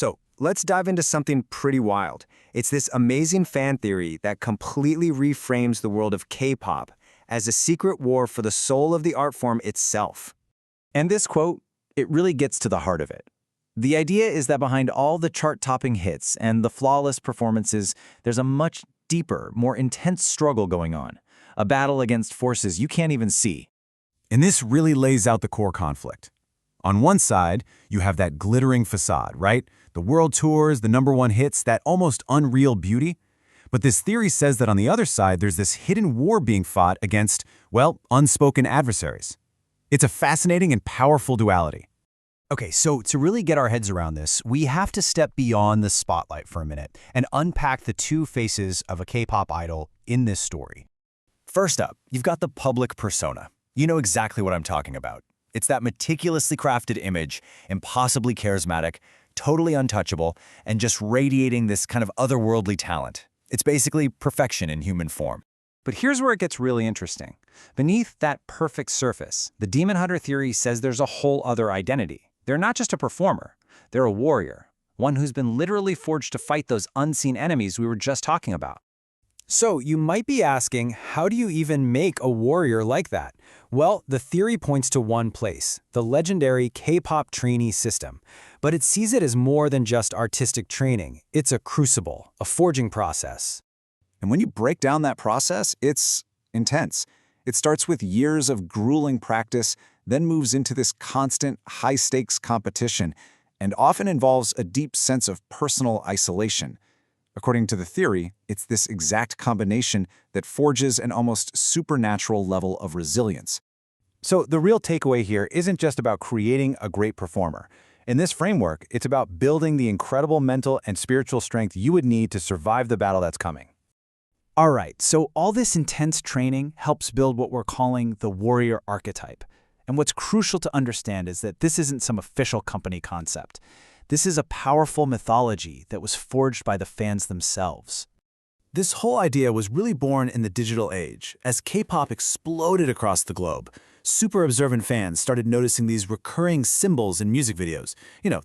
So let's dive into something pretty wild. It's this amazing fan theory that completely reframes the world of K-pop as a secret war for the soul of the art form itself. And this quote, it really gets to the heart of it. The idea is that behind all the chart-topping hits and the flawless performances, there's a much deeper, more intense struggle going on, a battle against forces you can't even see. And this really lays out the core conflict. On one side, you have that glittering facade, right? The world tours, the #1 hits, that almost unreal beauty. But this theory says that on the other side, there's this hidden war being fought against, well, unspoken adversaries. It's a fascinating and powerful duality. Okay, so to really get our heads around this, we have to step beyond the spotlight for a minute and unpack the two faces of a K-pop idol in this story. First up, you've got the public persona. You know exactly what I'm talking about. It's that meticulously crafted image, impossibly charismatic, totally untouchable, and just radiating this kind of otherworldly talent. It's basically perfection in human form. But here's where it gets really interesting. Beneath that perfect surface, the Demon Hunter theory says there's a whole other identity. They're not just a performer, they're a warrior, one who's been literally forged to fight those unseen enemies we were just talking about. So you might be asking, how do you even make a warrior like that? Well, the theory points to one place, the legendary K-pop trainee system. But it sees it as more than just artistic training. It's a crucible, a forging process. And when you break down that process, it's intense. It starts with years of grueling practice, then moves into this constant, high-stakes competition, and often involves a deep sense of personal isolation. According to the theory, it's this exact combination that forges an almost supernatural level of resilience. So the real takeaway here isn't just about creating a great performer. In this framework, it's about building the incredible mental and spiritual strength you would need to survive the battle that's coming. All right, so all this intense training helps build what we're calling the warrior archetype. And what's crucial to understand is that this isn't some official company concept. This is a powerful mythology that was forged by the fans themselves. This whole idea was really born in the digital age, as K-pop exploded across the globe. Super observant fans started noticing these recurring symbols in music videos,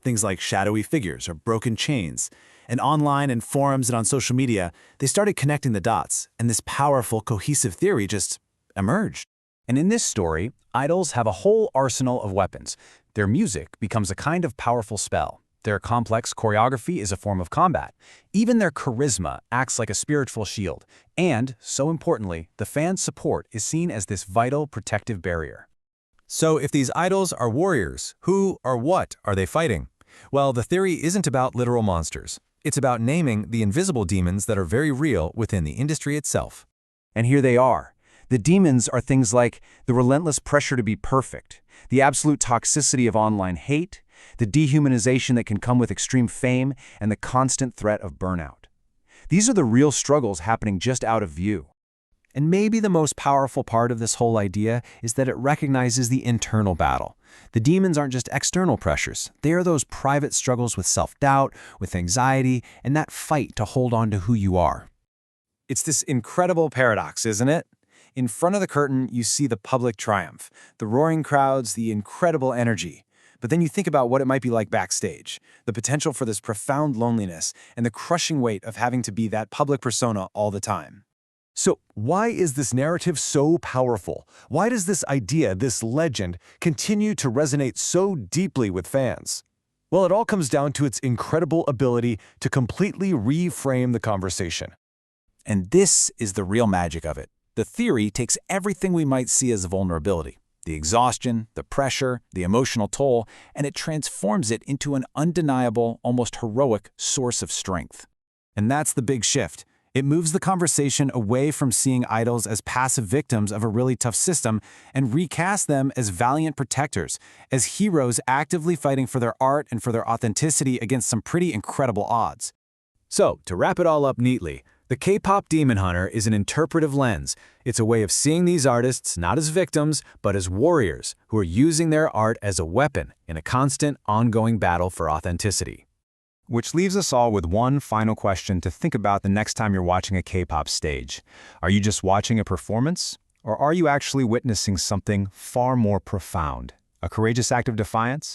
things like shadowy figures or broken chains. And online and forums and on social media, they started connecting the dots, and this powerful, cohesive theory just emerged. And in this story, idols have a whole arsenal of weapons. Their music becomes a kind of powerful spell. Their complex choreography is a form of combat. Even their charisma acts like a spiritual shield. And, so importantly, the fans' support is seen as this vital protective barrier. So if these idols are warriors, who or what are they fighting? Well, the theory isn't about literal monsters. It's about naming the invisible demons that are very real within the industry itself. And here they are. The demons are things like the relentless pressure to be perfect, the absolute toxicity of online hate, the dehumanization that can come with extreme fame, and the constant threat of burnout. These are the real struggles happening just out of view. And maybe the most powerful part of this whole idea is that it recognizes the internal battle. The demons aren't just external pressures. They are those private struggles with self-doubt, with anxiety, and that fight to hold on to who you are. It's this incredible paradox, isn't it? In front of the curtain, you see the public triumph, the roaring crowds, the incredible energy. But then you think about what it might be like backstage, the potential for this profound loneliness and the crushing weight of having to be that public persona all the time. So why is this narrative so powerful? Why does this idea, this legend, continue to resonate so deeply with fans? Well, it all comes down to its incredible ability to completely reframe the conversation. And this is the real magic of it. The theory takes everything we might see as a vulnerability, the exhaustion, the pressure, the emotional toll, and it transforms it into an undeniable, almost heroic source of strength. And that's the big shift. It moves the conversation away from seeing idols as passive victims of a really tough system and recast them as valiant protectors, as heroes actively fighting for their art and for their authenticity against some pretty incredible odds. So, to wrap it all up neatly, the K-pop Demon Hunter is an interpretive lens. It's a way of seeing these artists not as victims, but as warriors who are using their art as a weapon in a constant, ongoing battle for authenticity. Which leaves us all with one final question to think about the next time you're watching a K-pop stage. Are you just watching a performance, or are you actually witnessing something far more profound? A courageous act of defiance?